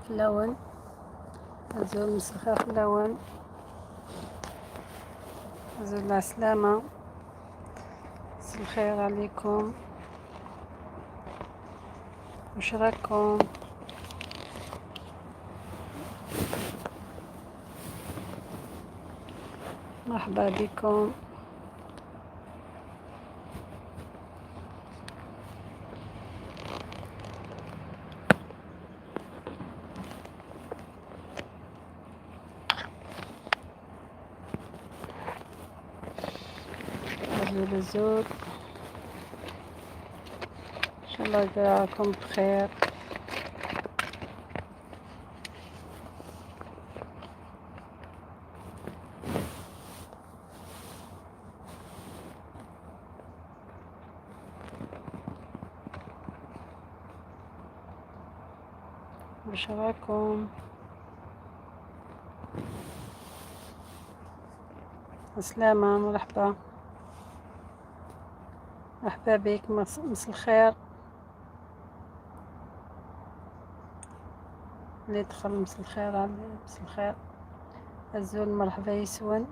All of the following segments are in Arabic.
في اللون، الزول مسخة في اللون، الزول العسلامة. مساء الخير عليكم، وش راكم؟ مرحبا بكم. الزول ان شاء الله يقراكم بخير. وش راكم؟ السلامة، مرحبا مرحبا بك. مساء الخير اللي يدخل. مساء الخير على مساء الخير الزول. مرحبا يسون.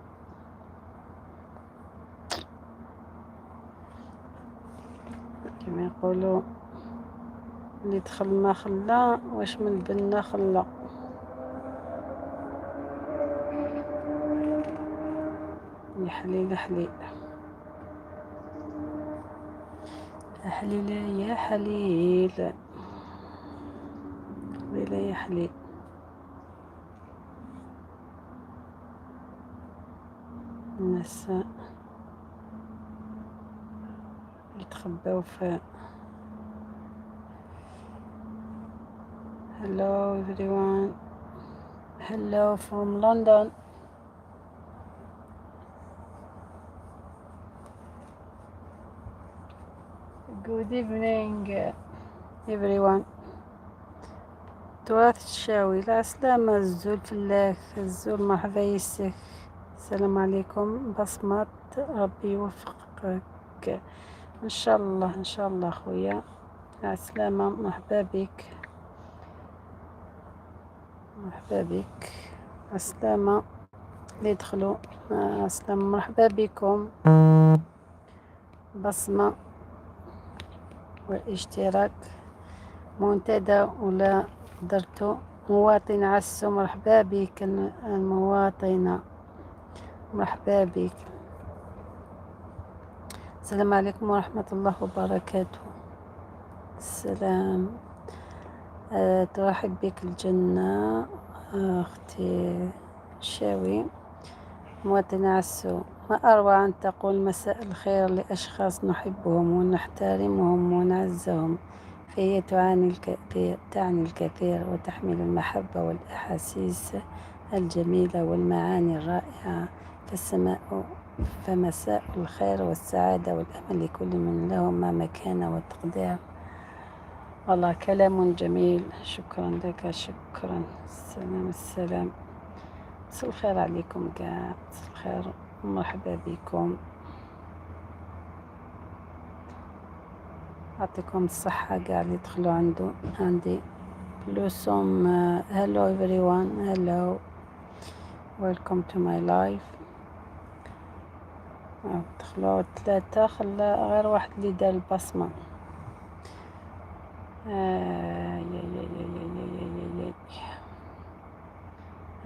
كما يقولوا اللي يدخل ما خلا، واش من بنا خلا. يا حليل حليل يا حليل يا حليل حليل يا حليل. الناس يتخباو في hello everyone, hello from London. good evening everyone. تراث الشاوي. لا سلامة الزول فلاك. الزول مرحبا يسك. السلام عليكم. بصمة ربي يوفقك ان شاء الله ان شاء الله خويا. السلامة، مرحبا بك مرحبا بك. السلامة اللي يدخلوا. السلامة، مرحبا بكم. بصمة والاشتراك منتدى ولا درتو. مواطن عسو، مرحبا بك المواطنة، مرحبا بك. السلام عليكم ورحمة الله وبركاته. السلام. ترحب بك الجنة أختي شاوي. مواطن عسو، ما أروع أن تقول مساء الخير لأشخاص نحبهم ونحترمهم ونعزهم، فهي تعني الكثير وتحمل المحبة والأحاسيس الجميلة والمعاني الرائعة. فمساء الخير والسعادة والأمل لكل من لهما مكانة وتقدير. والله كلام جميل، شكرا لك، شكرا. السلام. مساء الخير عليكم كاع. مساء الخير، مرحبا بكم. يعطيكم الصحة كاع اللي يدخلوا عندي. بلوسوم. hello everyone, hello, welcome to my life. دخلوا 3، خلا غير واحد اللي دار البصمة. يا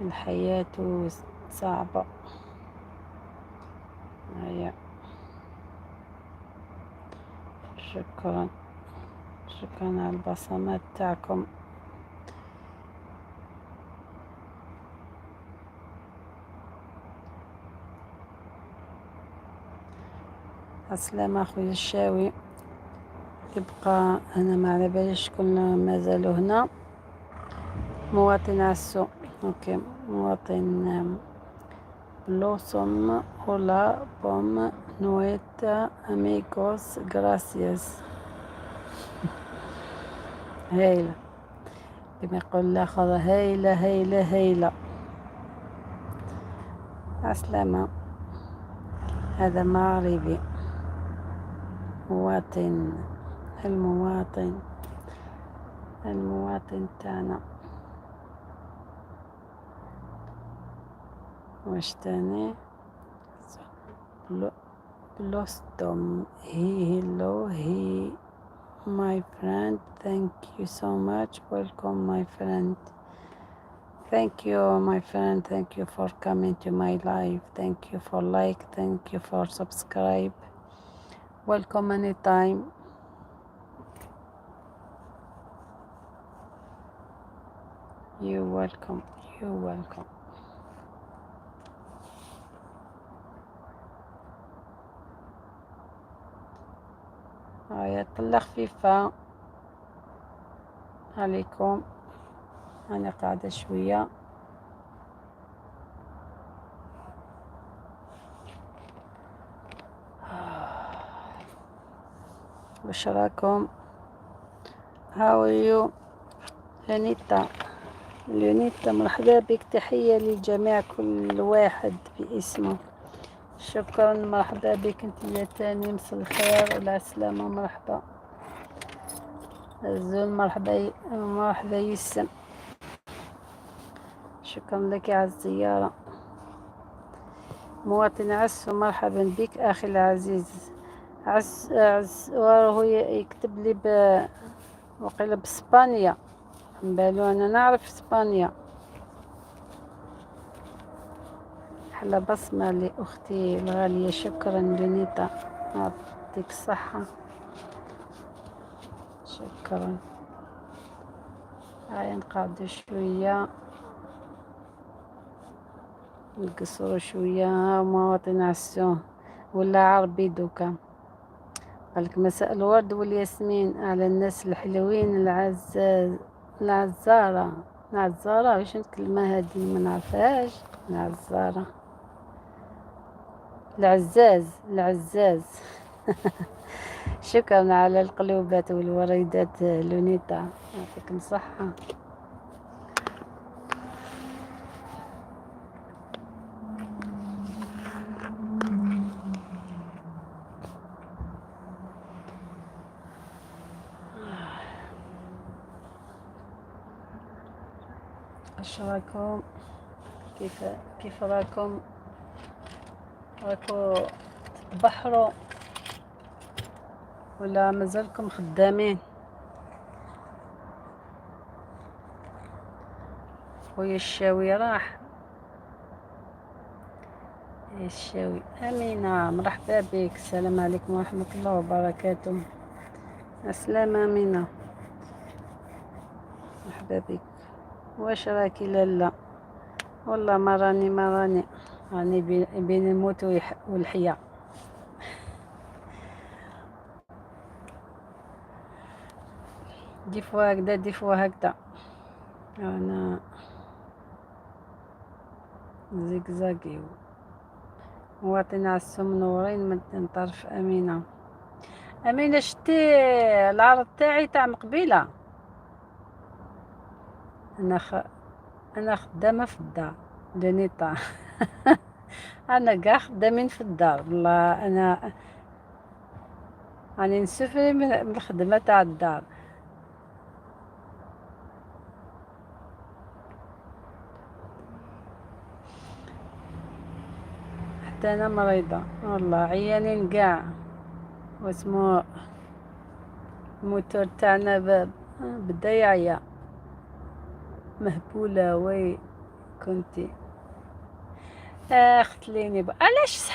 الحياة صعبة. هيا، شكرا على البصمات تاعكم. السلام اخويا الشاوي. يبقى انا ما على باليش شكون مازالوا هنا. مواطن عسو، اوكي. مواطن بلوسوم. هولا بوم نويتا اميغوس غراسياس. هايلة كما يقول الاخر، هايلة هايلة هايلة. عسلامة. هذا مغربي، مواطن، المواطن تاعنا. واش تاني؟ بلوستوم hello he my friend thank you so much welcome my friend thank you my friend thank you for coming to my live thank you for like thank you for subscribe welcome anytime you welcome you welcome هيا طلة خفيفة عليكم أنا قاعدة شوية واش راكم how are you لونيتا لونيتا مرحبا بك تحية للجميع كل واحد باسمه شكرا مرحبا بك انت يا تاني مساء الخير والعسلامة مرحبا الزول مرحبا مرحبا يسم شكرا لك على الزيارة مواطن عسو مرحبا بك أخي العزيز عز وهو يكتب لي وقيل بإسبانيا مبالو أنا نعرف إسبانيا أحلى بصمة لأختي الغالية شكرا لونيتا يعطيك الصحة شكرا هاي نقعد شوية نقصروا شوية مواطن عسو ولا عربي دوكا قالك مساء الورد والياسمين على الناس الحلوين العزارة واش الكلمة هادي ما نعرفهاش العزارة العزاز شكرا على القلوبات والوريدات لونيتا يعطيكم صحة اش راكم كيف راكم تتبحروا ولا مازالكم خدامين خويا الشاوي راح الشاوي أمينة مرحبا بك السلام عليكم ورحمة الله وبركاته السلام أمينة مرحبا بك واش راكي لالا والله ما راني بين الموت والحياة ديفوا هكذا انا زيكزاكيو مواطن عسو منورين من طرف أمينة شتي العرض تاعي تاع مقبيلة انا خدامة في الدار دونيتا انا كاع خدامين في الدار والله انا راني نسفري من الخدمة تاع الدار حتى انا مريضة والله عيانين كاع واسمو الموتور تاعنا بدا يعيا مهبولة وي كنتي اختليني علاش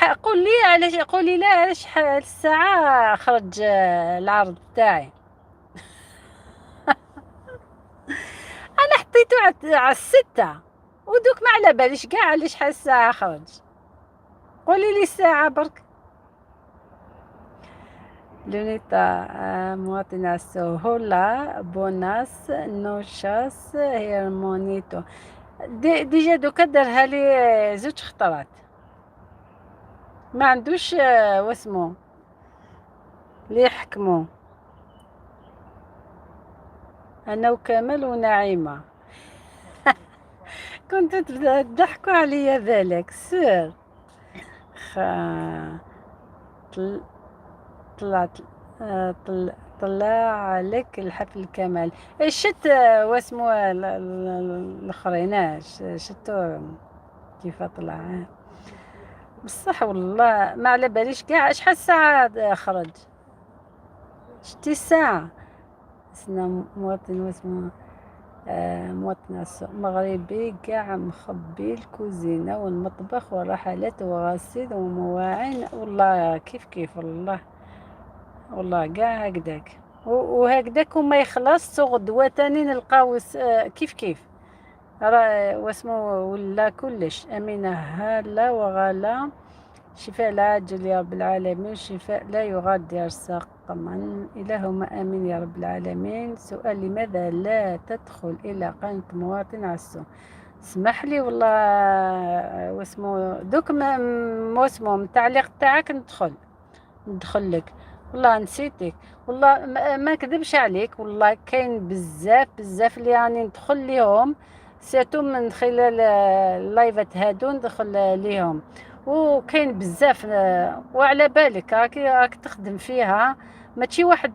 قولي لا علاش الساعة خرج العرض تاعي انا حطيته على 6 ودوك ما على باليش كاع علاش شحال الساعة خرج قولي لي الساعة برك لونيتا مواطن عسو هولا بوناس نوشاس هيرمونيتو ديجا دوكا دارها لي 2 خطرات ما عندوش واسمو لي يحكمو انا وكمال ونعيمة كنت تضحكوا عليا بالك سير طلعت طلع لك الحفل كمال شت واسمو الاخرين شتو كيف أطلع. بصح والله ما على باليش كاع شحال ساعة خرج. شتي الساعة. سنا مواطن واسمه مواطن مغربي كاع مخبي الكوزينة والمطبخ والرحلات وغسيل ومواعين، والله كيف والله. والله كاع هكداك وهكداك وما يخلص غدوة تاني نلقاو كيف راه واسمو ولا كلش. أمينة هلا وغلا. شفاء العاجل يا رب العالمين، شفاء لا يغادر سقما، اللهم آمين يا رب العالمين. سؤال: لماذا لا تدخل إلى قائمة مواطن عسو؟ اسمح لي والله واسمو دوك واسمو التعليق تاعك ندخل لك. والله نسيتك. والله ما كذبش عليك، والله كاين بزاف اللي يعني ندخل ليهم سيتو من خلال اللايفات هادو ندخل ليهم، وكاين بزاف وعلى بالك راك تخدم فيها ماشي واحد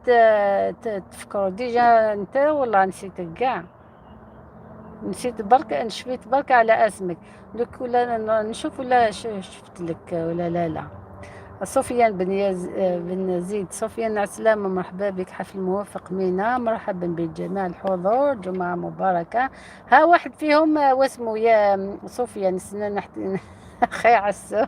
تفكروا ديجا انت. والله نسيتك كاع، نسيت برك نشفيت برك على اسمك. دوك ولا نشوف ولا شفت لك ولا لا. سفيان بن زيد. سفيان عسلامة، مرحبا بك، حفل موفق مينا، مرحبا بالجميع الحضور، جمعة مباركة. ها واحد فيهم واسمه يا سفيان سنة أخي عسو.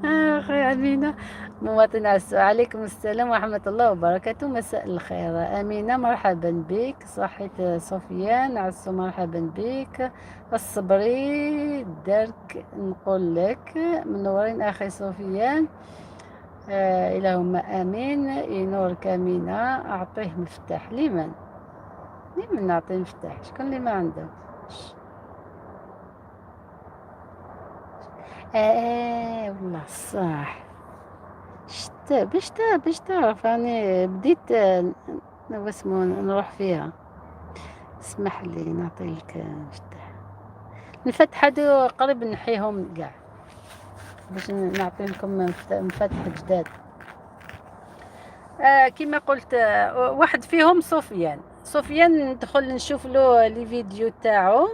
أخي أمينة مواطن عسو. عليكم السلام ورحمة الله وبركاته، مساء الخير. أمينة مرحبا بك. صحيت سفيان عسو، مرحبا بك. الصبري درك نقول لك منورين أخي سفيان. اللهم آمين. ينورك أمينة. أعطيه مفتاح. لمن نعطيه مفتاح؟ شكون اللي ما عنده؟ والله صح. شتا باش تعرف راني بديت واسمو نروح فيها. اسمح لي نعطيك مفتاح. الفتحة هادو قريب نحيهم كاع باش نعطي لكم مفاتح جداد. كما قلت واحد فيهم سفيان ندخل نشوف له لي فيديو تاعو،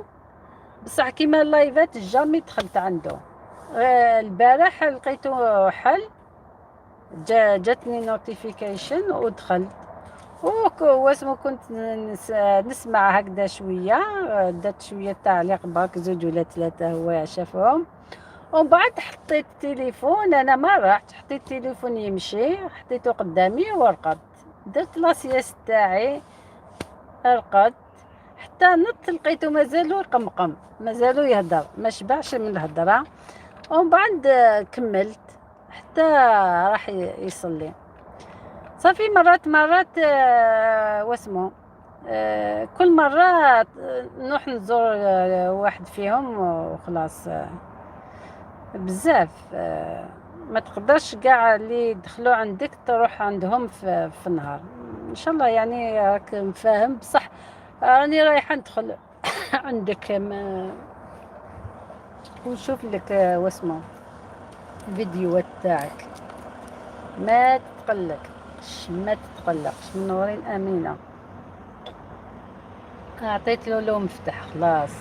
بصح كيما اللايفات جامي دخلت عنده. البارح لقيته حل، جاتني نوتيفيكيشن ودخلت واسمو كنت نسمع هكذا شويه، درت شويه تعليق برك 2 ولا 3 هو شافهم، ومن بعد حطيت التليفون. انا ما رحت، حطيت التليفون يمشي، حطيته قدامي ورقدت. درت لاسياس تاعي رقدت حتى نط لقيته مازالو قمقم، مازالو يهدر، ما شبعش من الهضره. ومن بعد كملت حتى راح يصلي. صافي مرات واسمو كل مرة نروح نزور واحد فيهم وخلاص. بزاف ما تقدرش كاع اللي يدخلوا عندك تروح عندهم في النهار. ان شاء الله يعني راك مفاهم، بصح راني رايحه ندخل عندك ونشوف لك واسمو الفيديوهات تاعك. ما تتقلقش منورين أمينة. أعطيت له مفتاح خلاص،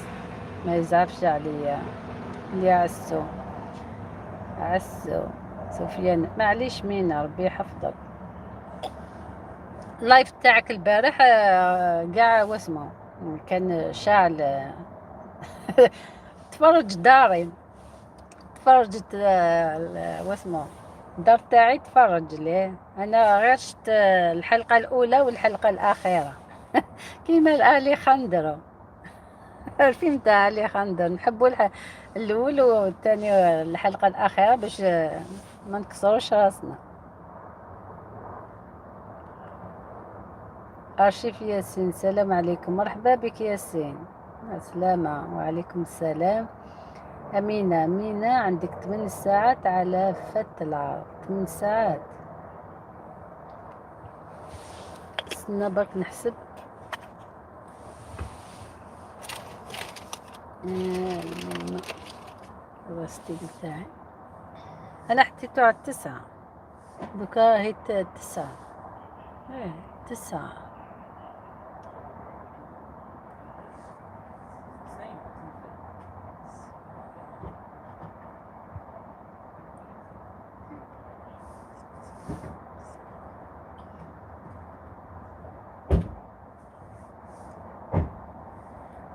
ما يزعفش عليا. يا عسو سفيان، معليش مينا، ربي يحفظك. اللايف تاعك البارح كاع واسمو كان شاعل. تفرجت واسمو الدار تاعي تفرج ليه. انا غير شفت الحلقه الاولى والحلقه الاخيره. كيما الالي خندرو. الفيلم تاع علي خندر نحبوا الاول والثاني الحلقه الاخيره باش ما نكسروش راسنا. ارشيف ياسين، السلام عليكم، مرحبا بك ياسين. سلامة وعليكم السلام. أمينة عندك 8 ساعات على فت العرض. 8 ساعات. استنى برك نحسب. الوستيل تاعي أنا حطيته على 9 دوكا هي 9. 9.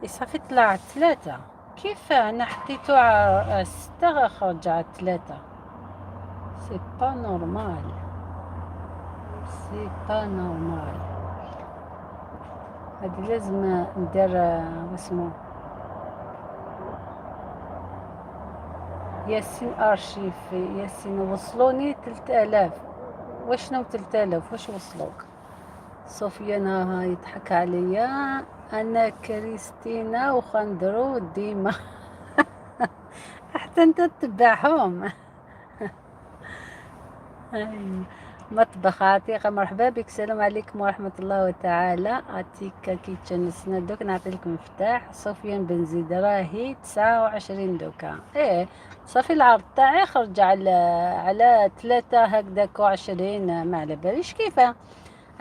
صافي طلع 3. كيف أنا حطيتو على 6 خرج على 3؟ سي با نورمال، سي با نورمال. هادي لازم ندير واسمو ياسين ارشيف. ياسين وصلوني 3000. واشنو 3000 واش وصلوك؟ سفيان ها يضحك عليا. انا كريستينا وخندرو ديما حتى انت تتبعهم. مطبخ عتيقة، مرحبا بك، السلام عليكم ورحمة الله وتعالى. عتيقة كي تشنسنا دوك نعطي لكم مفتاح. سفيان بن زيد راهي 29 دوكا. ايه صافي العرض تاعي خرج على 3 هكذاك و20. ما على باليش كيفاه.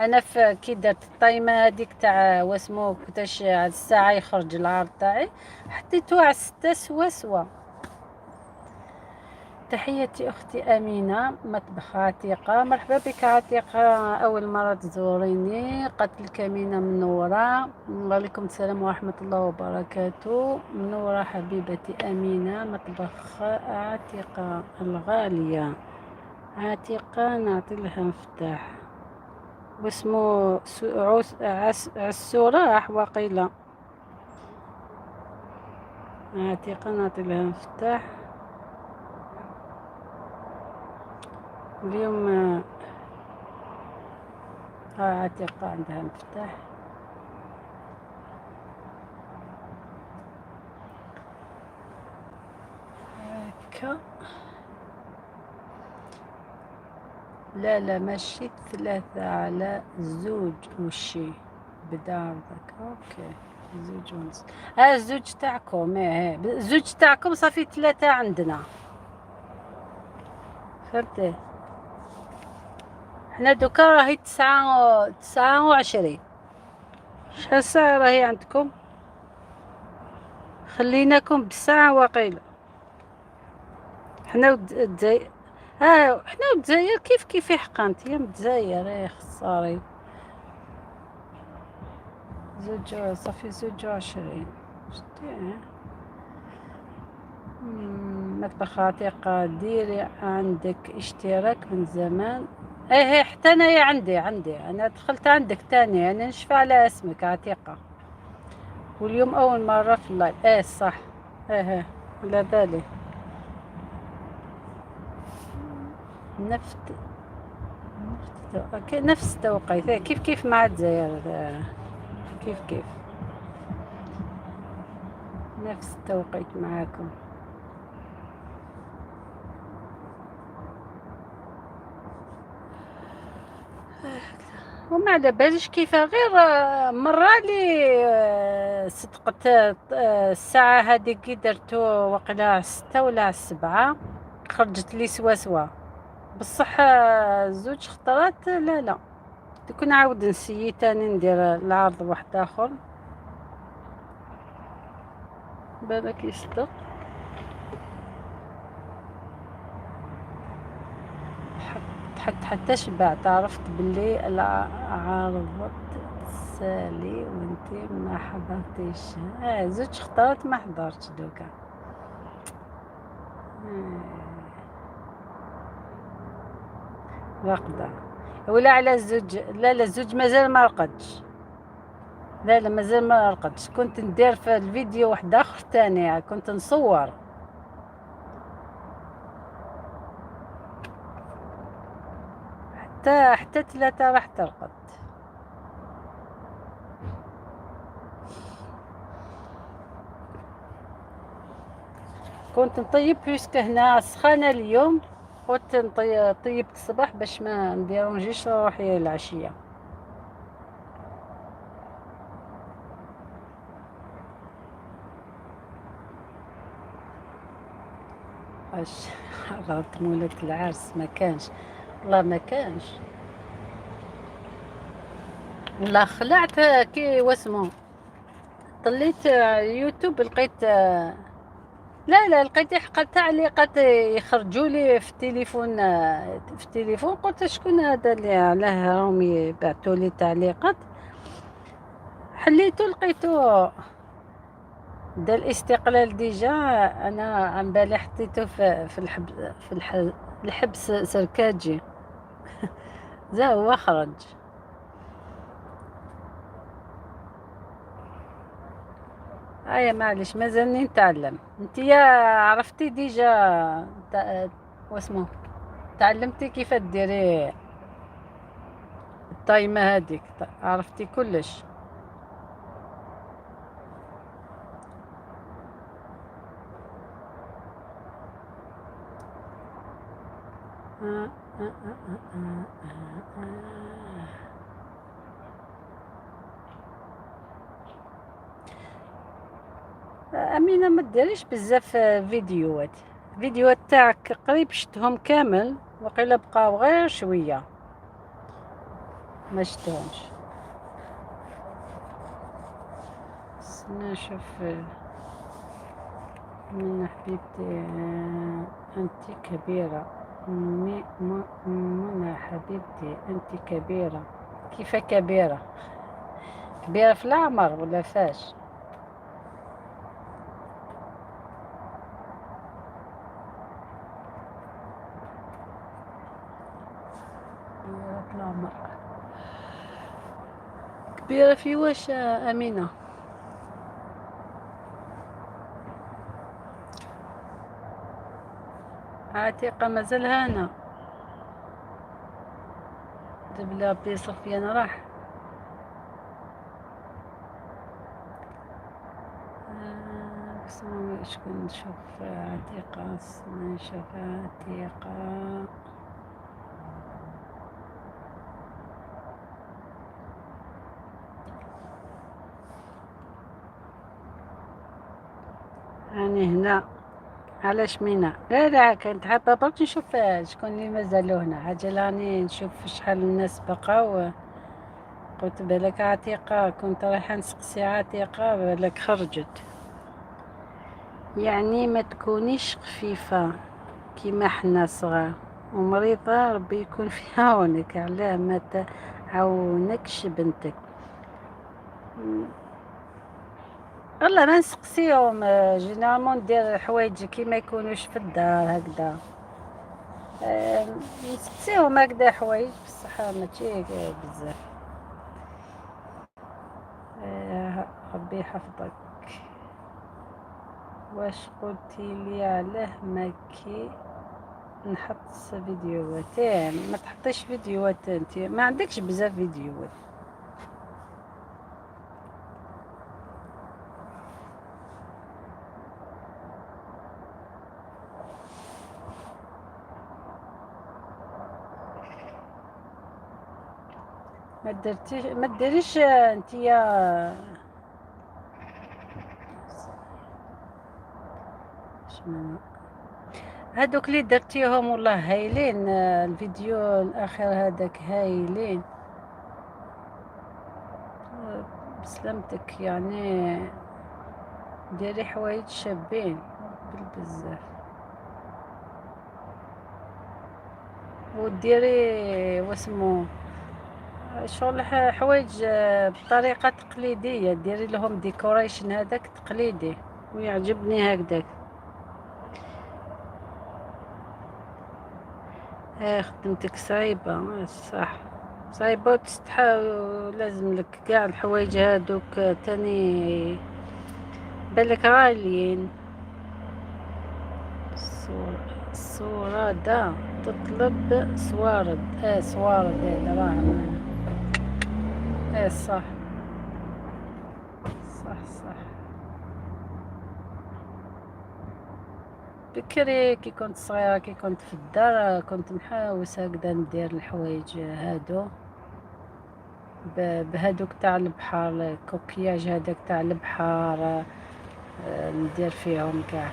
انا كي درت الطايمه هذيك تاع واسمو كنتاش على الساعه يخرج العرض تاعي، حطيتو على 6 سوا. تحياتي اختي امينه، مطبخ عتيقه. مرحبا بك عتيقه، اول مره تزوريني. قتل امينه منوره. وعليكم السلام ورحمه الله وبركاته. منوره حبيبتي امينه. مطبخ عتيقه الغاليه. عتيقه نعطي لها مفتاح واسمو عسوراح وقيلة. عتيقة نعطي لها مفتاح اليوم. عتيقة عندها مفتاح. هكا. لا ماشي 3 على 2 وشي بدار ذاك. اوكي 2 ونص. 2 تاعكم. 2 تاعكم صافي 3 عندنا. فهمتي؟ حنا دوكا راهي 29. شحال ساعة راهي عندكم؟ خليناكم بساعة وقيلة. حنا والدزاير. حنا والدزاير كيف حقا نتيا من الدزاير. يا خساري. 2 صافي 22. شتي مطبخ عتيقة ديري عندك اشتراك من زمان. ايه حتى انايا عندي انا دخلت عندك تاني. انا نشفى على اسمك عتيقة، واليوم اول مرة في اللايف. ايه صح. ايه على بالي. نفس التوقيت. كيف مع الجزائر. كيف نفس التوقيت معاكم. وما على باليش كيف غير مرة لي صدقت الساعة هذه كي درتو وقيلا على 6 ولا على 7 خرجت لي سوا بصح 2 خطرات. لا دوك نعاود نسيي تاني ندير العرض واحد اخر بالك يصدق. حتى شبعت، عرفت باللي العرض سالي وانتي ما حضرتيش. 2 خطرات ما حضرتش دوكا. راقدة ولا على 2. لا 2 مازال ما رقدش. لا مازال ما رقدش. كنت ندير في الفيديو واحد اخر تاني، كنت نصور. حتى 3 راح ترقد. كنت نطيب بيسك هنا سخانة اليوم. قلت طيبت الصباح باش ما نديرونجيش روحي العشية. واش حضرت مولات العرس ما كانش. والله ما كانش. والله خلعت كي واسمو طليت يوتيوب لقيت. لا لقيت حق تعليقات يخرجوا لي في التليفون. قلت شكون هذا اللي علاه راهم يبعثوا لي تعليقات. حليته لقيته دا الاستقلال ديجا، انا عن بالي حطيته الحبس سركاجي. زا هو خرج. معلش مازالني نتعلم. انت يا عرفتي ديجا واسمه، تعلمتي كيف ديري الطايمة هذيك، عرفتي كلش. آه آه آه آه أمينة ما ديريش بزاف فيديوهات تاعك قريب شتهم كامل، وقيلا بقاو غير شوية ما شتهمش. نشوف من حبيبتي. أنت كبيرة. منى حبيبتي أنت كبيرة. كيف كبيرة؟ كبيرة في العمر ولا فاش؟ كبيرة في العمر. كبيرة في واش أمينة؟ عتيقة مازالها هنا. بلا بي صفيان راح. شكون نشوف عتيقة؟ نشوف عتيقة. راني هنا. علاش مينا؟ لا كنت حابة برك نشوف شكون اللي مازالو هنا. عجل راني نشوف شحال الناس بقاو. قلت بالك عتيقة، كنت رايحة نسقسي عتيقة بالك خرجت. يعني ما تكونيش خفيفة كيما حنا صغار ومريضة، ربي يكون في عونك. علاه ما تعاونكش بنتك. والله ما نسقسيهم. جينيرالمون ندير حوايج كي ما يكونوش في الدار هكذا. نسقسيهم هكذا حوايج بصح ماشي بزاف. ربي يحفظك. واش قلتي لي علاه ما كي نحط فيديوهات؟ ما تحطيش فيديوهات، انت ما عندكش بزاف فيديوهات. ما ديريش انت يا شنو هادوك اللي درتيهم والله هايلين. الفيديو الاخير هذاك هايلين. بسلامتك يعني. ديري حوايج شابين بالبزاف، وديري واسمو شغل حوايج بطريقة تقليدية. ديري لهم ديكوريشن هذاك تقليدي ويعجبني هكذاك. خدمتك صعيبة صح، صعيبة لازم لك قاع الحوايج هادوك تاني بالك غاليين. الصورة دا تطلب صوارد. صوارد هذا راه. صح صح صح. بكري كي كنت صغيرة، كي كنت في الدار، كنت محاوس هكذا ندير الحوايج هادو بهادوك تاع البحر، الكوكياج هذاك تاع البحر. ندير فيهم كاع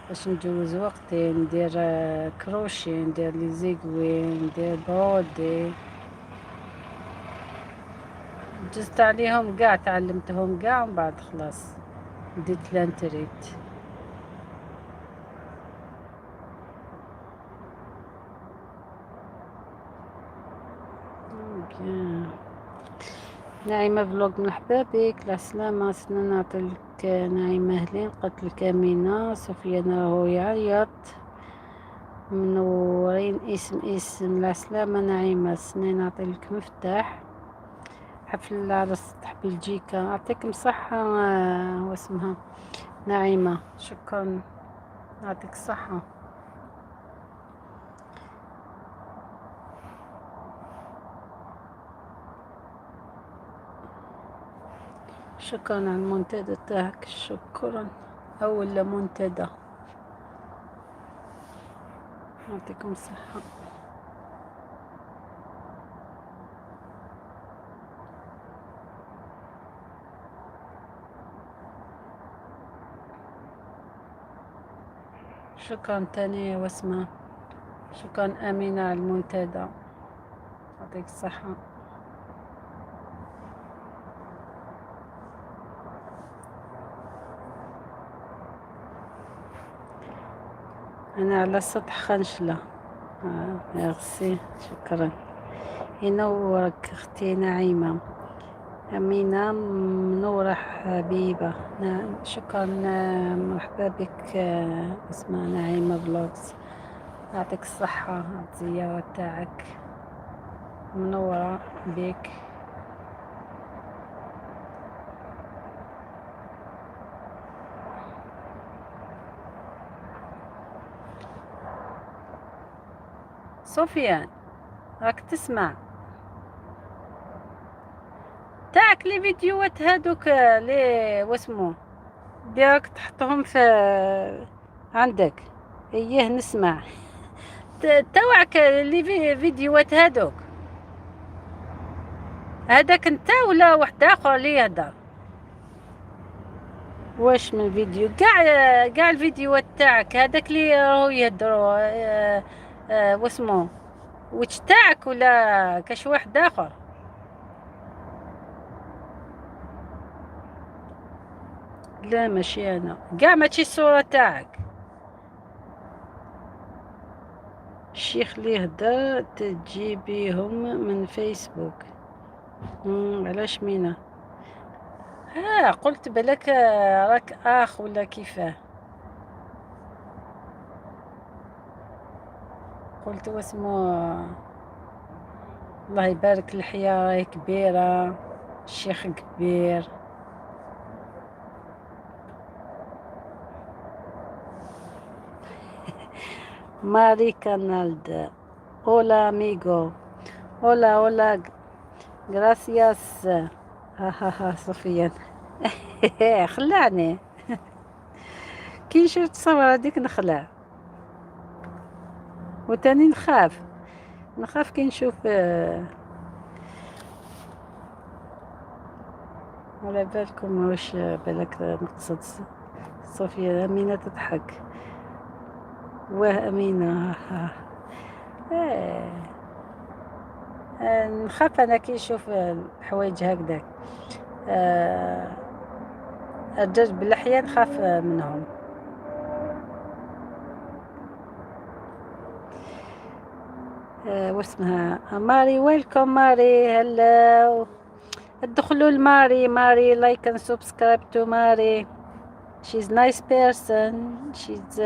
باش نجوز وقتي. ندير كروشي، ندير لي زيكوي، ندير برودي. جزت عليهم كاع، تعلمتهم كاع ومن بعد خلاص بديت لانتريت. نعيمة فلوق مرحبا بك. العسلامة سنة نعطيلك نعيمة أهلين. قالت لك أمينة سفيان راهو يعيط منورين اسم العسلامة نعيمة سنة نعطيلك مفتاح حفل العرس تحت بلجيكا. يعطيكم صحة واسمها نعيمة. شكرا يعطيك الصحة. شكرا على المنتدى تاعك. شكرا أول منتدى. يعطيكم الصحة. شكرا تانية واسمة. شكرا أمينة على المنتدى. يعطيك الصحة. أنا على السطح خنشلة. ميرسي شكرا. ينورك أختي نعيمة. أمينة منورة حبيبة. شكرا مرحبا بك. اسمها نعيمة فلوجز. يعطيك الصحة على الزيارة تاعك. منورة بك. سفيان راك تسمع تاعك لي فيديوهات هادوك لي واسمو ديرك تحطهم في عندك ايه نسمع توعك لي فيديوهات هذاك انت ولا واحد اخر اللي يهدر؟ واش من فيديو كاع الفيديوهات تاعك هذاك اللي راهو يهدروا واسمو وش تاعك ولا كاش واحد اخر؟ لا ماشي انا كاع ماشي الصورة تاعك. الشيخ اللي هدر تجيبيهم من فيسبوك. علاش مينا؟ قلت بلك راك اخ ولا كيفاه؟ قلت واسمو الله يبارك الحياة راهي كبيرة. الشيخ كبير. ماري كانالد. hola amigo. hola gracias. ها صفيان. خلعني كي نشوف تصور هذيك نخلع وتاني نخاف كي نشوف على بالكم واش بالك نقصد صفية. أمينة تضحك. واه أمينة. نخاف أنا كي نشوف الحوايج هكذا الرجال باللحية نخاف منهم. واسمها ماري. ويلكم ماري. هلو ادخلوا لماري لايك and subscribe to ماري. she's nice person. she's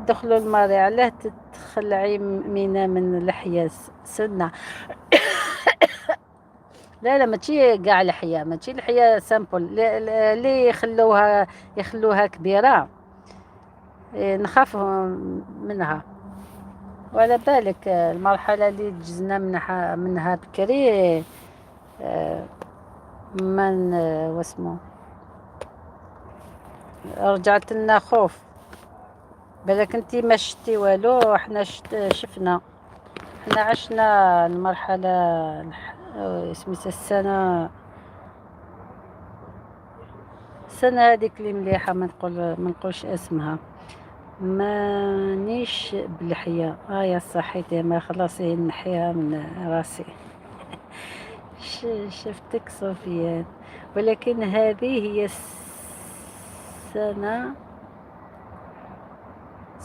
ادخلوا لماري. علاه تتخلعي مينا من لحية سنة؟ لا ماشي كاع لحية. ماشي لحية سامبل اللي يخلوها كبيرة. نخاف منها. وعلى بالك المرحلة اللي جزنا منها بكري من واسمو رجعت لنا خوف. بالك انتي ما شتي والو. احنا شفنا. احنا عشنا المرحلة سميتها السنة هذيك اللي مليحة. ما نقولش اسمها. مانيش بلحية. يا صحيتي ما خلاصي نحيها من راسي. شفتك صوفيان. ولكن هذه هي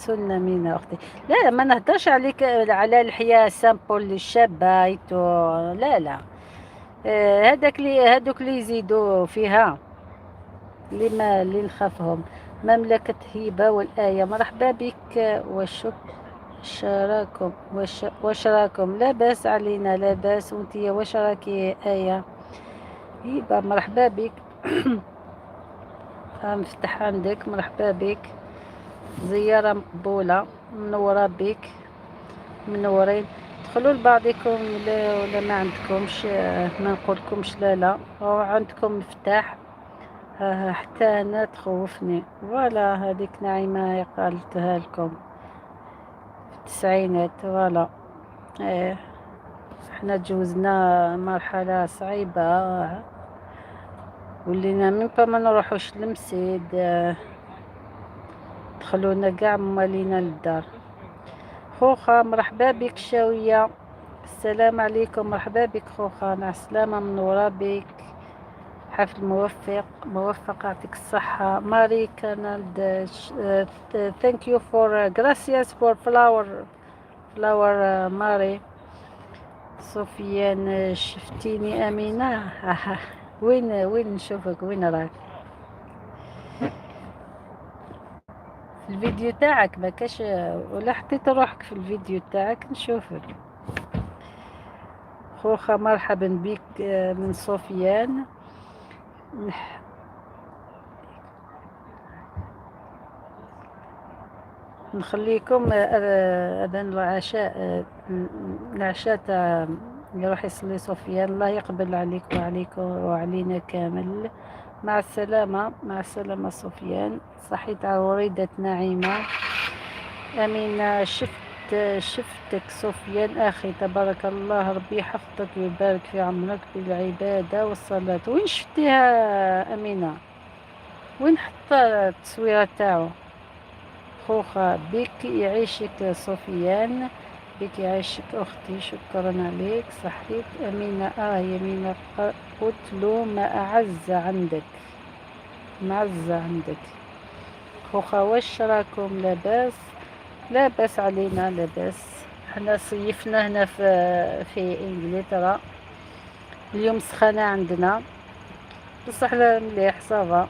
سنة مينا أختي. لا ما نهدرش عليك على الحياة سامبل للشابة لا لا. هادوك اللي يزيدوا فيها لما اللي نخافهم. مملكة هبة والآية مرحبا بك شراكم وشراكم لا باس علينا لا باس وانتي واش راكي آية هبة مرحبا بك. مفتح عندك مرحبا بك زيارة مقبولة منورة بك منورين دخلوا لبعضكم ولا ما عندكمش ما نقولكمش لا لا أو عندكم مفتاح حتى أنا تخوفني فوالا هذيك نعيمة قالتها لكم في التسعينات فوالا. ايه احنا تجوزنا مرحلة صعيبة ولينا من ما نروحوش للمسيد دخلونا قاع موالينا للدار. خوخة مرحبا بك شاوية السلام عليكم مرحبا بك خوخة مع السلامة منورة بك حفل موفق يعطيك الصحة ماري كانالد. thank you for gracias for flower ماري. صوفيان شفتيني أمينة وين نشوفك وين راك في الفيديو تاعك ما كاش ولا حطيت روحك في الفيديو تاعك نشوفك. خوخة مرحبا بك من صوفيان. نخليكم أذان العشاء تاع يروح يصلي صوفيان الله يقبل عليك وعليكم وعلينا كامل. مع السلامة مع السلامة صوفيان صحيت على وريدة نعيمة أمينة شفتك صوفيان أخي تبارك الله ربي يحفظك ويبارك في عمرك بالعبادة والصلاة. وين شفتيها أمينة وين حط التصويرة تاعو خوخة بك يعيشك صوفيان بك يعيشك أختي شكرا عليك صحيت أمينة يمينة قلت له ما أعز عندك معزة عندك. خوخة واش راكم لاباس لا باس علينا لا باس. احنا صيفنا هنا في انجلترا اليوم سخانة عندنا بصح مليح صافا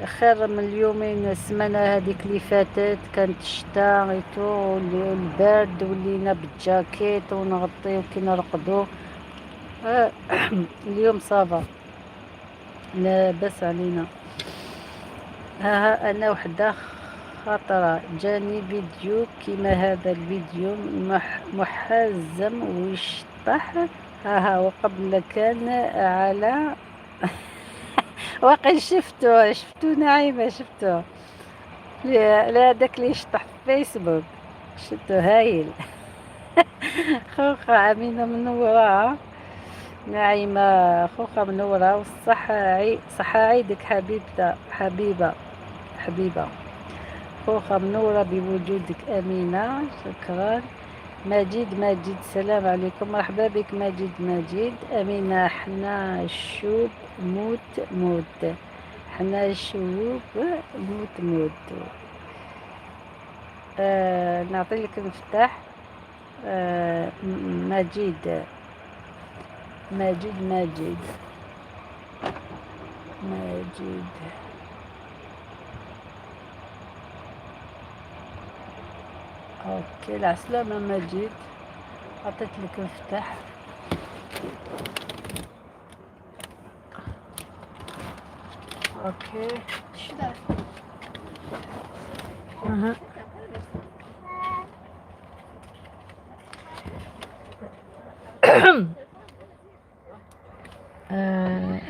خير من اليومين السمانة هذيك اللي فاتت كانت الشتاء والبرد ولينا بالجاكيت ونغطيو كي نرقدو. اليوم صافا لا باس علينا. ها انا وحده خاطرة جاني فيديو كيما هذا الفيديو محزم ويشطح وقبل كان على واقع شفتو نعيمة شفتو لا داك اللي يشطح في فيسبوك شفتو هايل. خوخة أمينة منورة نعيمة خوخة منورة والصحة صحة عيدك حبيبة خوخة منورة بوجودك أمينة شكرا. ماجد السلام عليكم مرحبا بك ماجد أمينة حنا الشوب موت حنا الشوب موت نعطي لك المفتاح. ماجد اوكي العسلامة ماجد عطيت لك المفتاح. اوكي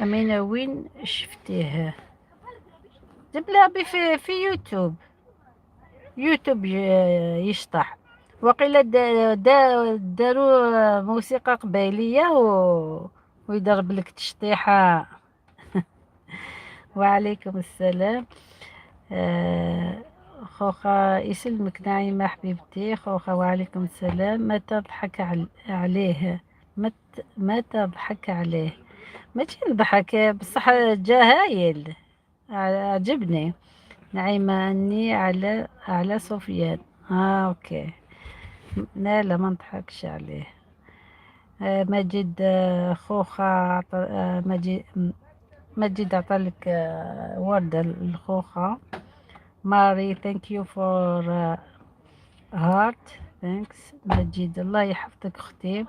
أمينة وين شفتيها جبلها في يوتيوب يشطح وقيل داروا موسيقى قبيلية ويضرب لك تشطيحة. وعليكم السلام. خوخة يسلمك نعيمة حبيبتي خوخة وعليكم السلام. ما تضحك عليه ما تضحك عليه ماشي نضحك بصح جا هايل عجبني نعيمة أني على سفيان. أوكي. لا ما نضحكش عليه. مجد، خوخة مجد عطالك وردة الخوخة. ماري thank you for heart. thanks مجد، الله يحفظك أختي.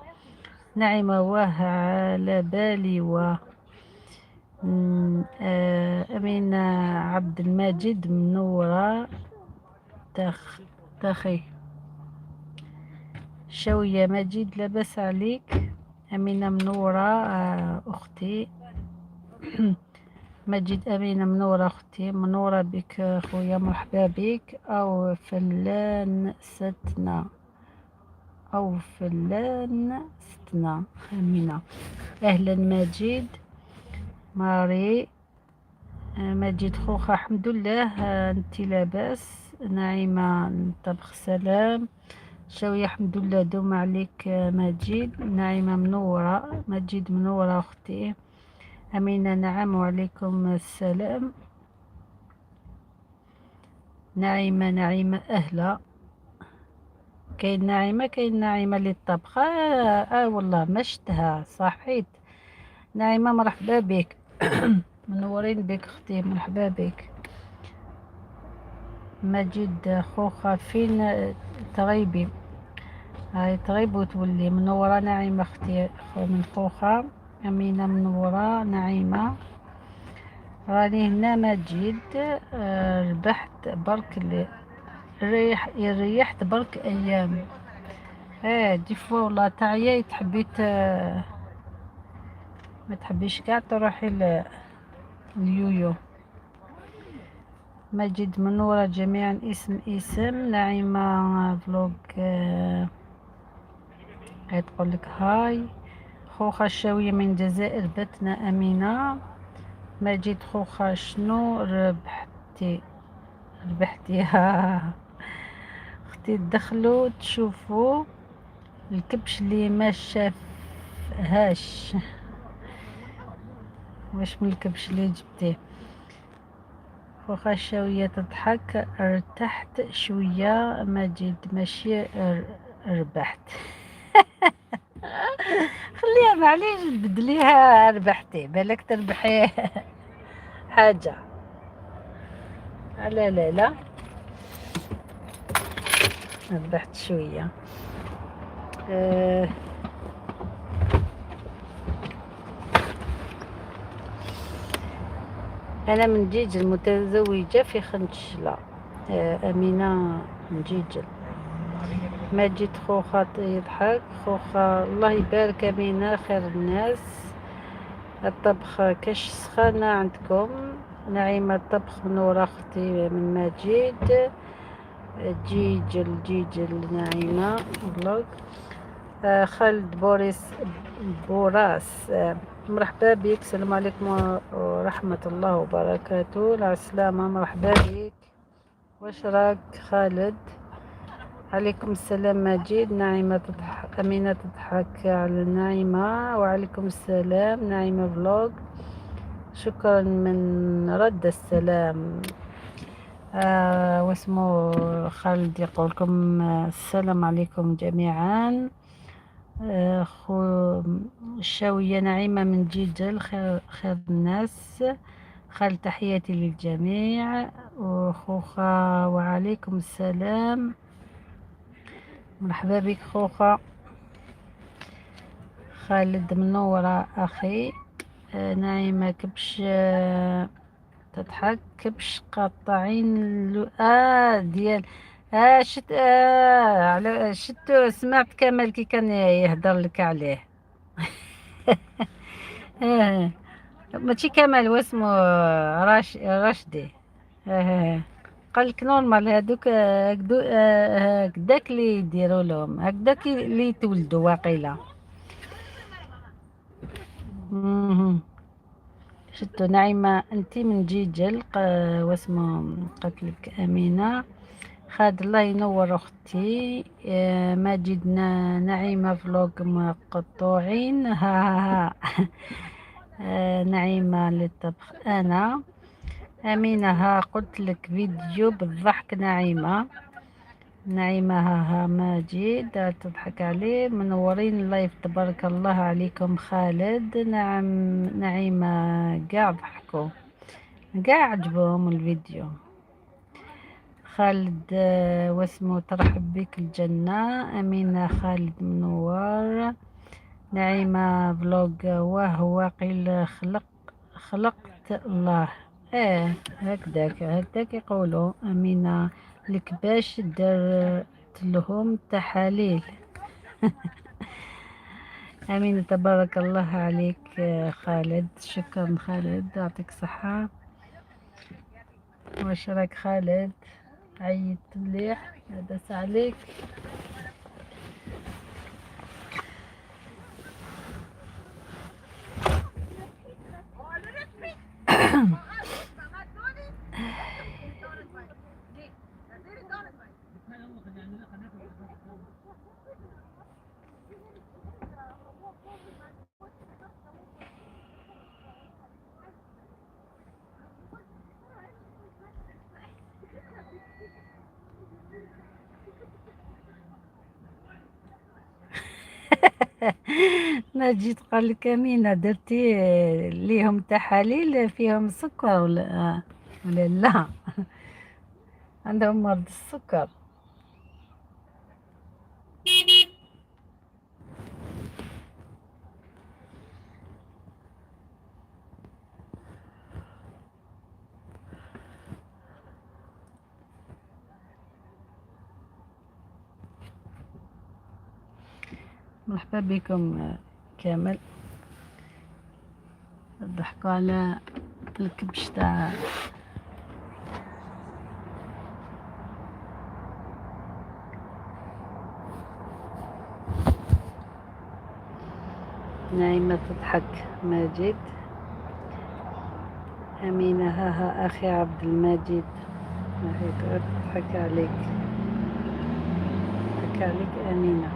نعمة، واه على بالي أمينة عبد المجيد منورة. تخي شوية مجيد، لاباس عليك؟ أمينة منورة أختي. مجيد، أمينة منورة أختي، منورة بك خويا، مرحبا بك. أو فلان ستنا، أو فلان ستنا أمينة. أهلا مجيد. ماري، مجيد خوخة الحمد لله. انتي لاباس؟ نعيمة طبخ سلام. شوية الحمد لله، دوم عليك مجيد. نعيمة منورة، مجيد منورة أختي. أمينة نعم وعليكم السلام. نعيمة أهلا. كاين نعيمة للطبخ. والله ما شتها صحيت. نعيمة مرحبا بك. منورين بك اختي، مرحبا بك. مجيد خوخة فين تغيبي؟ هاي تغيب وتولي. منورة نعيمة اختي من خوخة. أمينة منورة. نعيمة راني هنا. مجيد، ربحت برك ريحت برك أيام. دي فوا والله تعييت، حبيت ما تحبيش كاع تروحي اليويو. مجيد منورة جميعا. اسم نعيمة فلوق. تقول لك هاي. خوخة الشاوية من الجزائر بتنا. أمينة. مجيد خوخة شنو ربحتي اختي تدخلوا تشوفوا الكبش اللي ما شافهاش. واش من الكبش اللي جبتيه؟ خوخة الشاوية تضحك. ارتحت شوية مجيد، ماشي ربحت. خليها معليش تبدليها ربحتي، بالك تربحي حاجة. لا لا لا، ربحت شوية. أنا من جيجل، متزوجة في خنشلة. أمينة من جيجل. مجيد خوخة يضحك. خوخة الله يبارك. أمينة خير الناس. الطبخ كاش سخانة عندكم؟ نعيمة الطبخ نور أختي من مجيد. جيجل نعيمة فلوق. خالد بوراس، مرحبا بك. السلام عليكم ورحمة الله وبركاته. العسلامة، مرحبا بك. واش راك خالد؟ عليكم السلام مجيد. نعيمة تضحك. أمينة تضحك على نعيمة. وعليكم السلام نعيمة فلوق. شكرا من رد السلام. واسمو خالد يقول لكم السلام عليكم جميعا. خو الشاوية نعيمة من جيجل. خير الناس. خال تحياتي للجميع. وخوخة وعليكم السلام، مرحبا بك خوخة. خالد منورة أخي. نعيمة كبش تضحك. كبش قاطعين ديال شت على شتو. سمعت كمال كي كان يهدر لك عليه. ماشي كمال، واسمو راشدي. قالك نورمال هادوك هكداك اللي يديروا لهم، هكداك اللي يتولدوا واقيلا. شتو نعيمة انتي من جيجل. واسمو قتلك أمينة. خاد الله ينور اختي. ماجد نعيمة فلوق مقطوعين. ها نعيمة للطبخ. انا أمينة ها قلت لك فيديو بالضحك. نعيمة ها ماجد تضحك عليه. منورين اللايف تبارك الله عليكم. خالد نعم. نعيمة قاع ضحكوا، قاع عجبهم الفيديو. خالد واسمه ترحب بك الجنة. أمينة خالد منور. نعيمة فلوق وهو قيل خلقت الله. ايه هكداك يقولوا. أمينة لك باش درت لهم تحاليل. أمينة تبارك الله عليك خالد. شكرا خالد، يعطيك صحة. واش راك خالد؟ عيط مليح لاباس عليك؟ ما جيت قال لك أمينة درتي ليهم تحاليل فيهم سكر ولا لا؟ عندهم مرض السكر. مرحبا بكم كامل. ضحكوا على الكبش تاع نعيمة تضحك. ماجد أمينة ها أخي عبد المجيد تضحك عليك. تضحك عليك أمينة.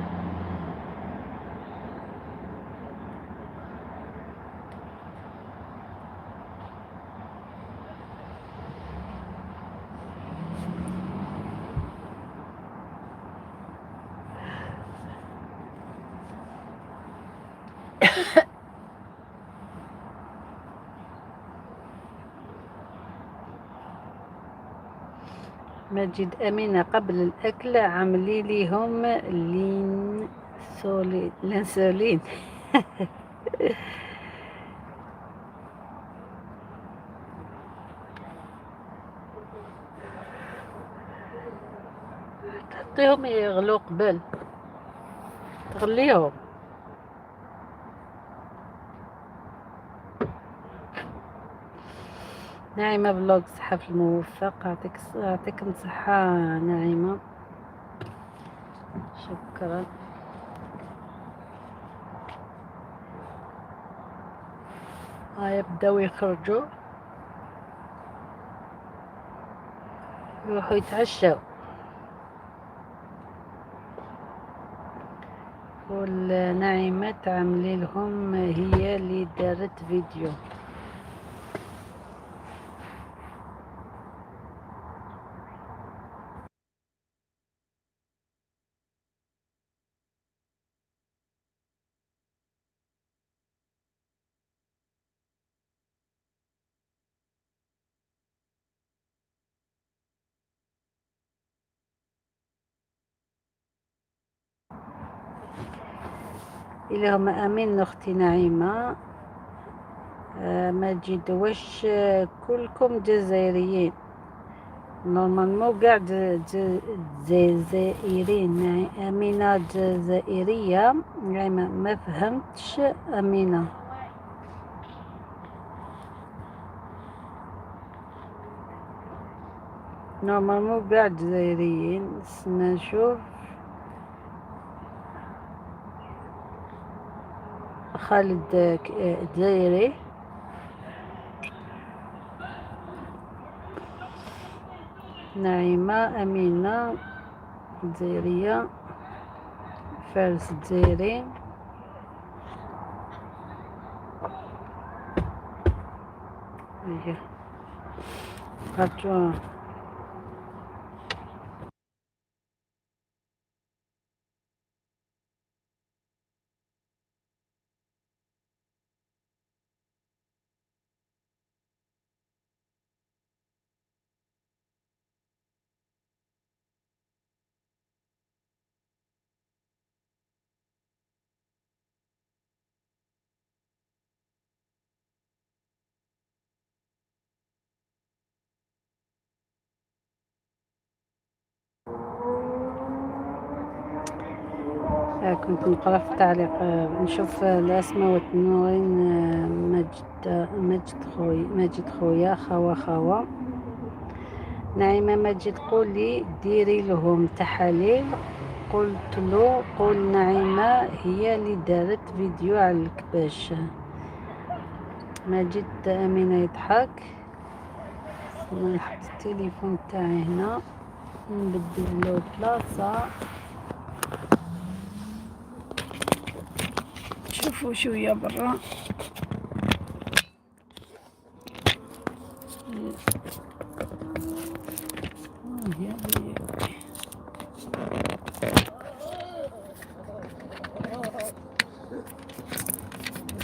ماجد أمينة قبل الأكل عملي ليهم الانسولين. تعطيهم يغلو قبل تغليهم. نعيمة بلوج صحة الموفق. يعطيك صحة نعيمة. شكرا. يبداو يخرجوا يروحوا يتعشوا. والنعيمة تعملي لهم هي اللي دارت فيديو. اللهم امين. اختي نعيمة ماجد واش كلكم جزائريين؟ نورمالمون قاع جزائريين. أمينة جزائرية. نعيمة ما فهمتش. أمينة نورمالمون قاع جزائريين. نشوف خالد جزائري. نعيمة أمينة جزائرية. فارس جزائري. هاتوا. كنت نقرأ في التعليق، نشوف الأسماء والتنوين. ماجد خويا خوا. نعيمة ماجد قولي ديري لهم تحاليل. قلت له قول نعيمة هي اللي دارت فيديو على الكباش. ماجد أمينة يضحك. نحط التليفون تاعي هنا نبدل له بلاصة. شوفوا شوية برا.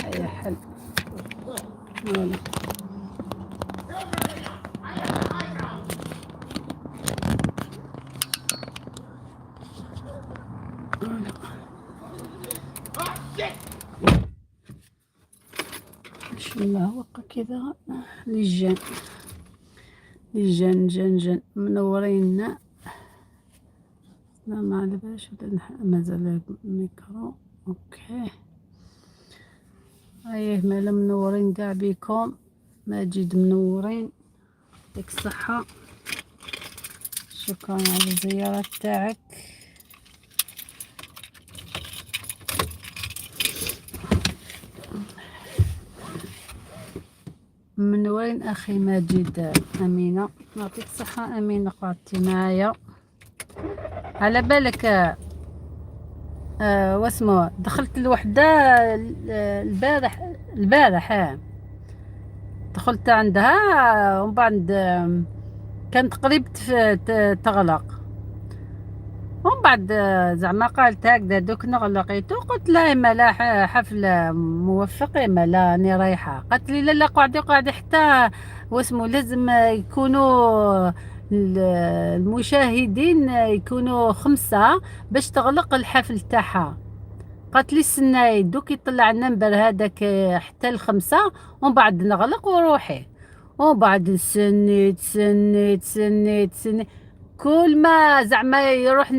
هيا حل. بسم الله وقع كذا. لجان جان منورين. لا ما على باش مازال الميكرو. اوكي ايه مالا منورين كاع بيكم. ماجد منورين، يعطيك الصحة. شكرا على الزيارة تاعك. منورين اخي ماجد. امينة يعطيك الصحة. امينة قعدتي معايا على بالك. واسمه دخلت الوحدة البارح دخلت عندها ومن بعد كانت قريب تغلق. ومن بعد زعما قالت هكذا دوك نغلقيتو. قلت لها ما لا حفلة موفقة ما لا راني رايحة. قالت لي لا قعدي حتى واسمو لازم يكونوا المشاهدين يكونوا 5 باش تغلق الحفل تاعها. قالت لي استناي دوك يطلع النمبر هذاك حتى ال5 ومن بعد نغلق وروحي. ومن بعد سنيت كل ما زعما يروح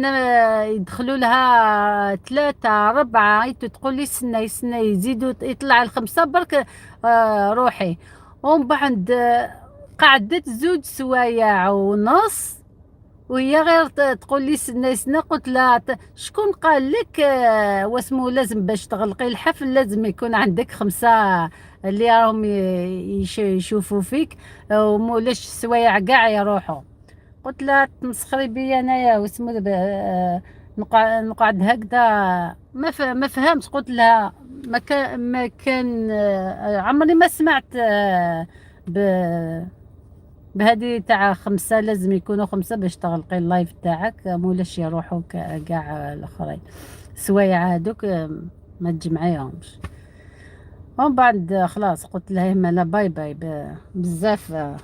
يدخلوا لها 3 4 تقول لي استناي يزيدوا يطلع ال5 برك. روحي. ومن بعد قعدت 2 سوايع ونص وهي غير تقول لي سنة. قلت لها شكون قال لك واسمو لازم باش تغلقي الحفل لازم يكون عندك 5 اللي راهم يشوفوا فيك ومولاش السوايع كاع يروحوا. قلت لها تمسخري بيا انايا واسمو نقعد هكذا. ما فهمت. قلت لها ما كان عمري ما سمعت بهذه تاع 5 لازم يكونوا 5 باش تغلقي اللايف تاعك مولاش يروحوا كاع الاخرين. سوايع هذوك ما تجمعيهمش. ومن بعد خلاص قلت لها لا باي باي بزاف.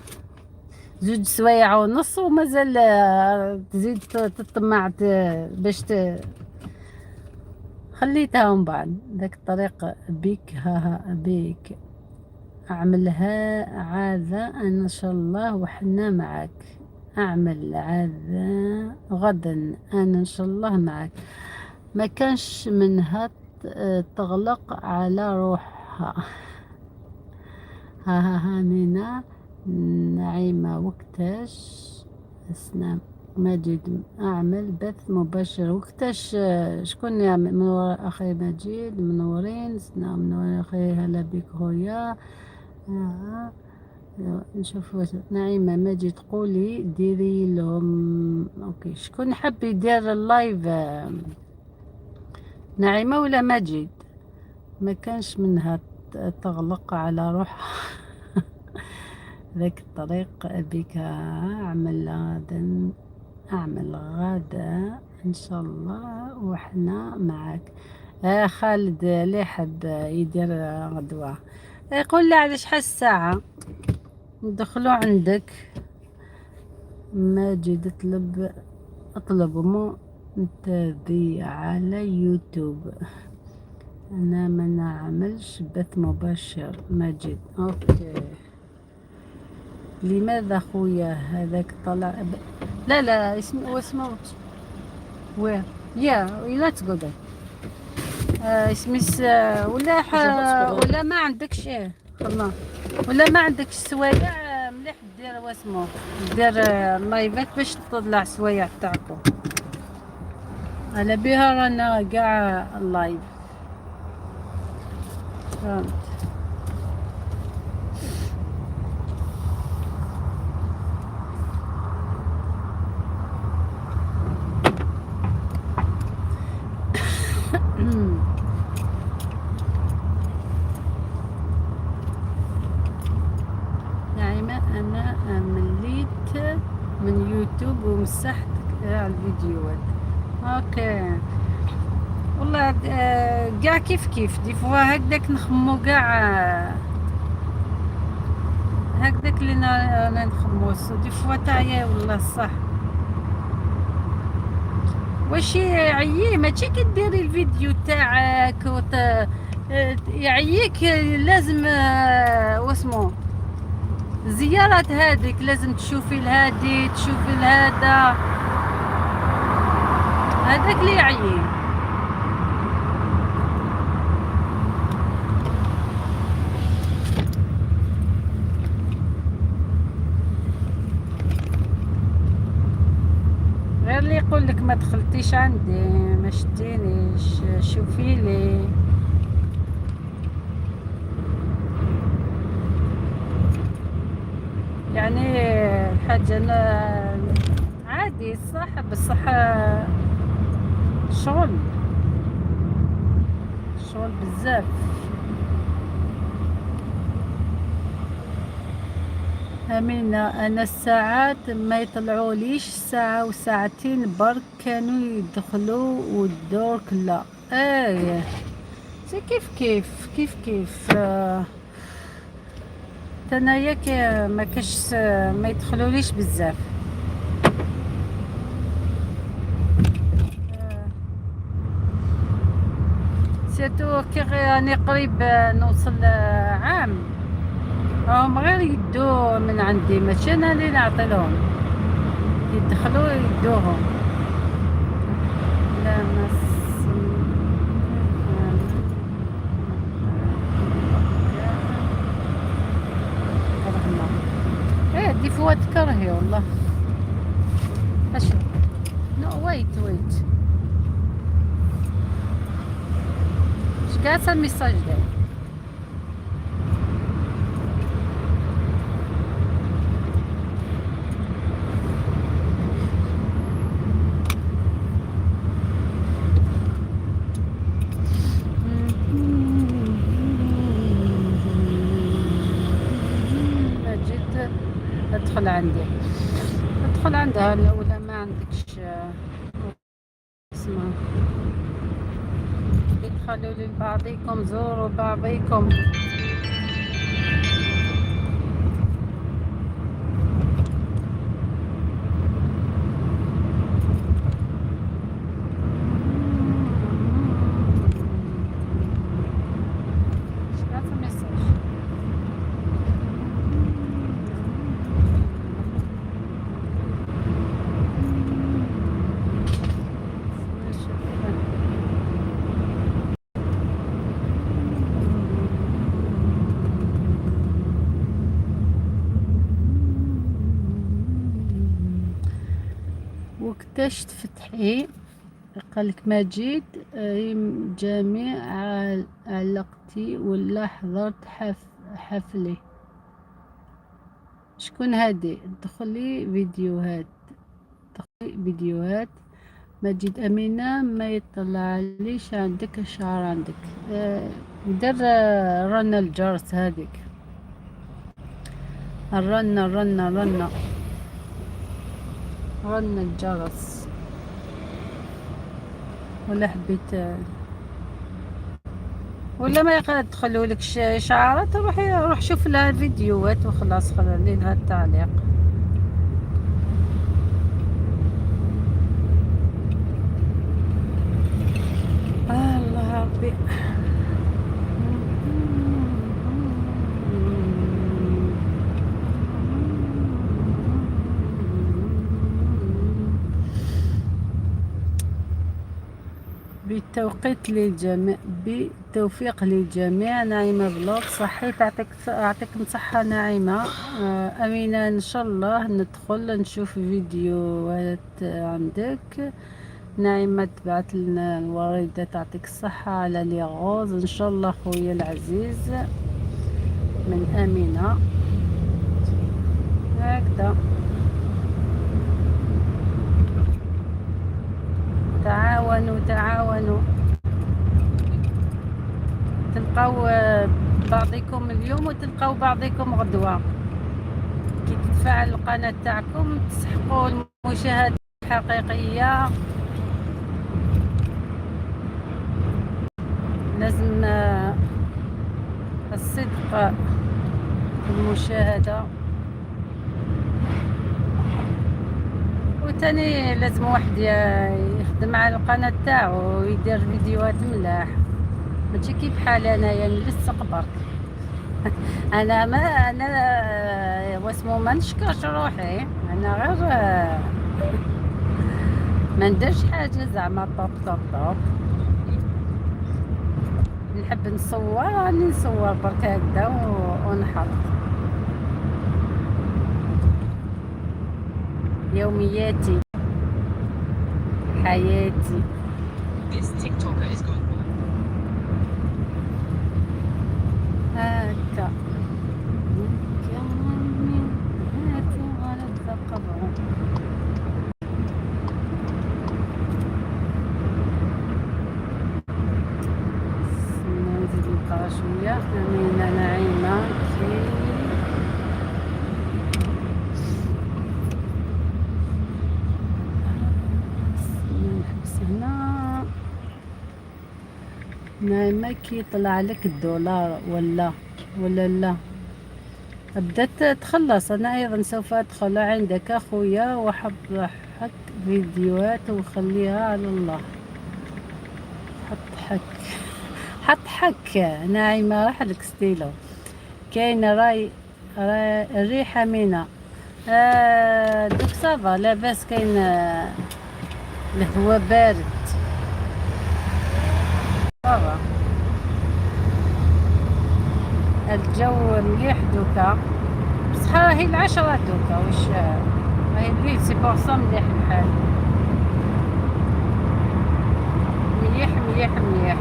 2 سوايع ونص ومازال تزيد تطمع باش خليتها. ومن بعد ذاك الطريق بيك بيك أعملها عادة أنا إن شاء الله وحنا معك. أعمل عادة غدا أنا إن شاء الله معك. ما كانش منها تغلق على روحها. ها مينا نعيمة وقتاش اسنام ماجد أعمل بث مباشر وقتاش. شكون يعمل منور أخي ماجد منورين. سنام منورين أخي هلا بك خويا. نشوف نعيمة ماجد قولي ديري لهم. اوكي شكون حاب يدير اللايف نعيمة ولا ماجد؟ ما كانش منها تغلق على روحها. ذاك الطريق بك أعمل غدا إن شاء الله وإحنا معك. خالد اللي حب يدير غدوة يقول لي على شحال الساعة ندخلو عندك. ماجد اطلب منتدي على يوتيوب. أنا ما نعملش بث مباشر. ماجد أوكي. لماذا خويا هذاك طلع لا لا اسمه وين let's go there. اسميس ولا ما عندكش خلاص ولا ما عندكش سوايع مليح دير واسمو دير لايفات باش تطلع سوايع تاعكم على بها رانا قاع اللايف فهمت. نعيمة أنا مليت من يوتيوب ومسحت الفيديوهات. اوكي والله كاع كيف دي فوا هكداك نخمو كاع هكداك اللي انا نخمو دي فوا تعيا والله صح. واش يعيي ماشي كديري الفيديو تاعك يعييك لازم واسمو زيارات هذيك لازم تشوفي الهادي تشوفي الهذا هذاك اللي يعيي. غير اللي يقول لك ما دخلتيش عندي ما شتينيش شوفي لي. يعني الحاجة أنا عادي صح بصح شغل بزاف. أمينة أنا الساعات ما يطلعوليش ساعة وساعتين برك كانوا يدخلوا والدور لا. ايه زي كيف تناياك ما كاش ما يدخلوليش بزاف. سيرتو كي راني قريب نوصل عام هم غير يدو من عندي ماشي انا اللي نعطيلهم يدخلوا يدوهم. لا ايه دي فوا تكرهي والله. اشوف نو ويت اش قاعد الميساج ده جيت ادخل عندها ولا ما عندكش اسمه ادخلوا لبعضكم زوروا بعضكم. وقتاش تفتحي قالك ماجد جميع علقتي ولا حضرت حفلي. شكون هادي دخلي فيديوهات ماجد أمينة ما يطلع ليش عندك الشعر عندك دير رنا الجرس هذيك الرنة الرنة الرنة، رن الجرس. ولا حبيت ولا ما يدخلوا لك اشعارات، روح شوف لها الفيديوهات وخلاص، خلي لها التعليق. الله ربي. بالتوفيق للجميع. نعيمة بلوك صحيت، يعطيكم صحة نعيمة. أمينة إن شاء الله ندخل نشوف فيديوهات عندك. نعيمة تبعت لنا الوردة، تعطيك الصحة على لي غوز إن شاء الله خويا العزيز من أمينة. هكذا تعاونوا تعاونوا، تلقاو بعضكم اليوم وتلقاو بعضكم غدوة. كي تتفاعل القناة تاعكم تسحقوا المشاهدة الحقيقية. لازم الصدق في المشاهدة، وتاني لازم واحد يخدم على القناة تاعو ويدير فيديوهات ملاح، ماشي كي بحال انايا نجلس قبرك. انا واسمو ما نشكرش روحي، انا غير ما نديرش حاجه زعما طوب طوب طوب. نحب نصور راني نصور برك هكذا ونحط يومياتي حياتي. هكا نزيد نقرا شوية. أمينة نعيمة نحبس هنا. نعيمة كي طلع لك الدولار ولا لا بدأت تخلص. أنا أيضا سوف أدخل عندك أخويا وأحط حك فيديوهات وخليها على الله. حط حك ناعمة، راح لك ستيلو. كاين الريحة منها دوك صافا لاباس. كاين الهواء بارد صافا، الجو مليح دوكا، بصح راهي العشرة دوكا. واش راهي الليل سي بورسون مليح الحال، مليح مليح مليح.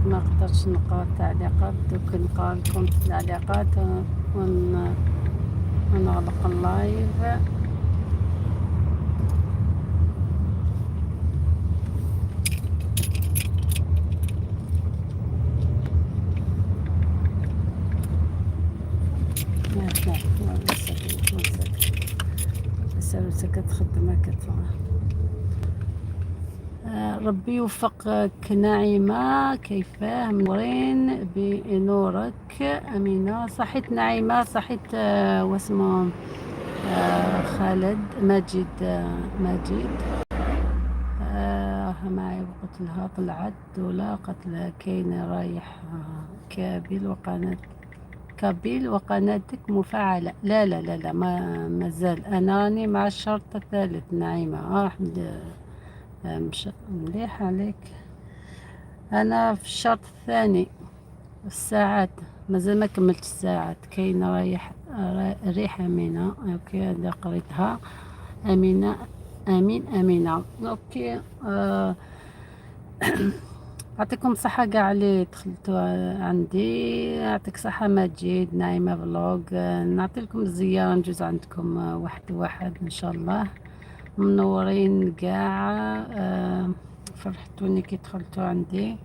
ما قدرتش نقرا التعليقات، دوك نقرا لكم التعليقات ونغلق اللايف. سكت خدمة كتبغى. ربي يوفقك نعيمة، كيفاه منورين بنورك. أمينة صحيت، نعيمة صحيت. واسمه خالد ماجد. ماجد معي وقلت لها طلعت ولا قتلها كاين رايح كابيل وقناتك مفعلة. لا لا لا لا، ما زال أنا راني مع الشرط الثالث. نعيمة راح مليح عليك. أنا في الشرط الثاني. الساعات مازال ما كملت الساعات. كاين ريح أمينة. أوكي هذا قريتها. أمينة أمينة. أوكي يعطيكم صحة كاع اللي دخلتوا عندي. يعطيك صحة مجيد. نايمة فلوق. نعطي لكم الزيارة نجوز عندكم واحد إن شاء الله. منورين كاع. فرحتوني كي دخلتوا عندي.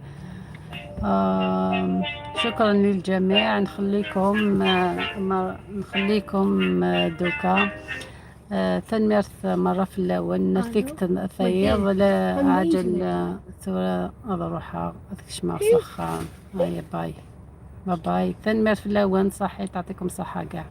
شكرا للجميع. نخليكم دوكا. تنمرت مرة في الأول نرتيك ثيض ولا عجل ثورة أروحها أذكش ما صخة. باي باي. تنمر في الأول صحي. تعطيكم صحة كاع.